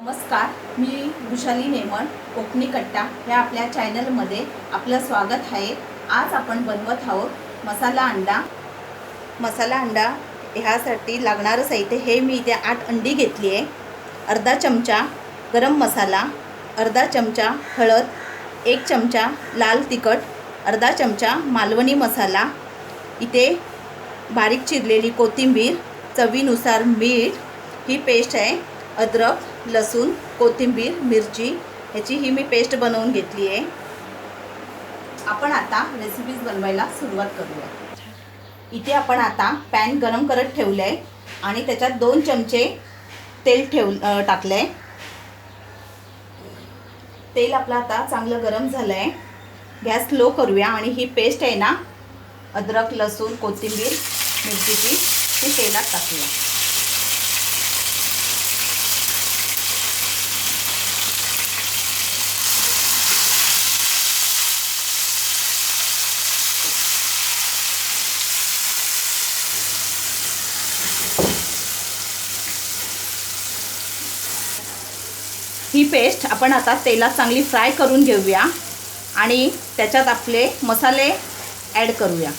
नमस्कार, मी वृषाली नेमन कोकणी कट्टा ह्या आपल्या चॅनलमध्ये आपलं स्वागत आहे। आज आपण बनवत आहोत मसाला अंडा। मसाला अंडा ह्यासाठी लागणारं साहित्य हे मी इथे 8 अंडी घेतली आहे। अर्धा चमचा गरम मसाला, अर्धा चमचा हळद, 1 चमचा लाल तिखट, अर्धा चमचा मालवणी मसाला, इथे बारीक चिरलेली कोथिंबीर, चवीनुसार मीठ, ही पेस्ट आहे अद्रक, लसूण, कोथिंबीर, मिरची याची ही मी पेस्ट बनवून घेतली आहे। आपण आता रेसिपीज बनवायला सुरुवात करूया। इथे आपण आता पॅन गरम करत ठेवले आहे आणि त्याच्यात 2 चमचे तेल टाकले आहे। तेल आपलं आता चांगलं गरम झालं आहे। गॅस लो करूया आणि ही पेस्ट आहे ना अद्रक, लसूण, कोथिंबीर, मिरचीची ती तेलात टाकूया। ही पेस्ट आपण आता तेलात चांगली फ्राय करून घेऊया आणि त्याच्यात आपले मसाले ॲड करूया।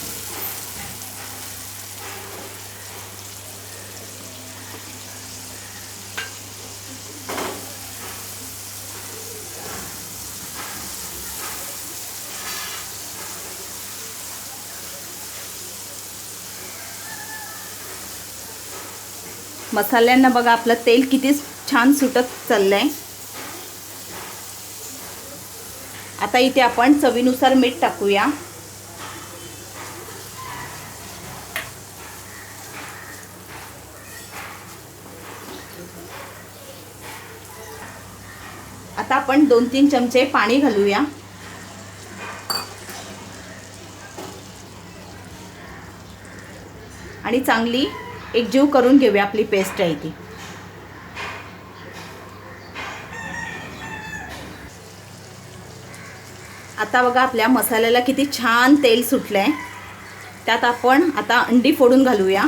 मसाल्यांना बघा आपलं तेल किती छान सुटत चाललंय। आता इथे आपण चवीनुसार मीठ टाकूया। आता आपण 2-3 चमचे पाणी घालूया। आणि चांगली एकजीव करून घेऊया आपली पेस्ट आहे ती। आता बघा आपल्या मसाल्याला किती छान तेल सुटलंय। त्यात आपण आता अंडी फोडून घालूया।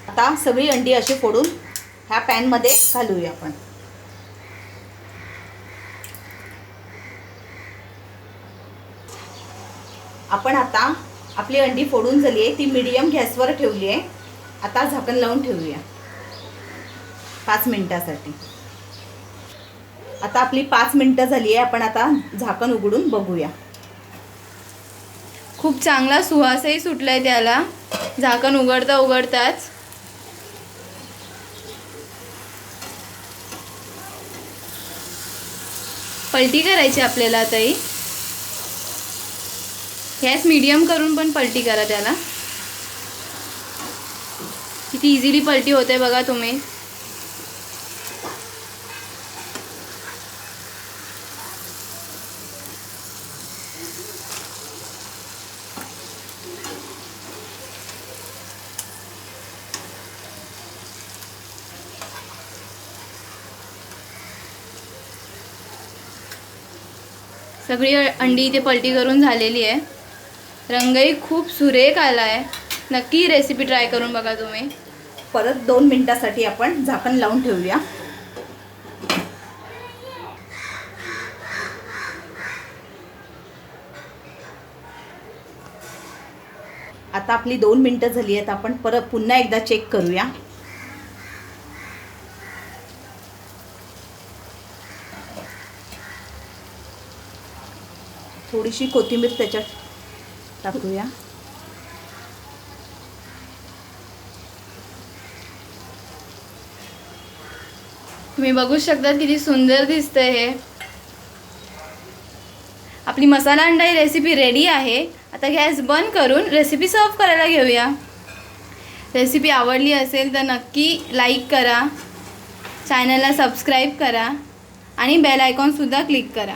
आता सगळी अंडी अशी फोडून ह्या पॅन मध्ये घालूया आपण। आपण आता आपली अंडी फोडून झाली आहे, ती मीडियम गॅसवर ठेवली आहे। आता झाकण लावून ठेवूया 5 मिनिटांसाठी। आता आपली 5 मिनिटं झाली आहे, आपण आता झाकण उघडून बघूया। खूप चांगला सुवासही सुटलाय त्याला झाकण उघडताच। पलटी करायची आपल्याला आता ही। गॅस मीडियम करून पण पलटी करा त्याला। किती इझिली पलटी होते बघा तुम्ही। सगळी अंडी इथे पलटी करून झालेली आहे। रंगही खूप सुरेख आला आहे। नक्की रेसिपी ट्राय करून बघा तुम्ही। परत 2 मिनिटांसाठी आपण झाकण लावून ठेवूया। आता आपली 2 मिनिटं झाली आहेत, आपण परत पुन्हा एकदा चेक करूया। थोडीशी कोथिंबीर त्याच्यात टाकूया। तुम्ही बघू शकता किती सुंदर दिसतंय हे। आपली मसाला अंडा ही रेसिपी रेडी आहे। आता गॅस बंद करून रेसिपी सर्व करायला घेऊया। रेसिपी आवडली असेल तर नक्की लाईक करा, चॅनलला सबस्क्राईब करा आणि बेल आयकॉनसुद्धा क्लिक करा.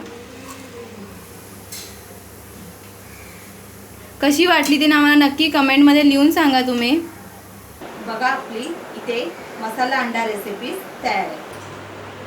कशी वाटली ते आम्हाला नक्की कमेंटमध्ये लिहून सांगा तुम्ही. बघा आपली इथे मसाला अंडा रेसिपी तयार आहे.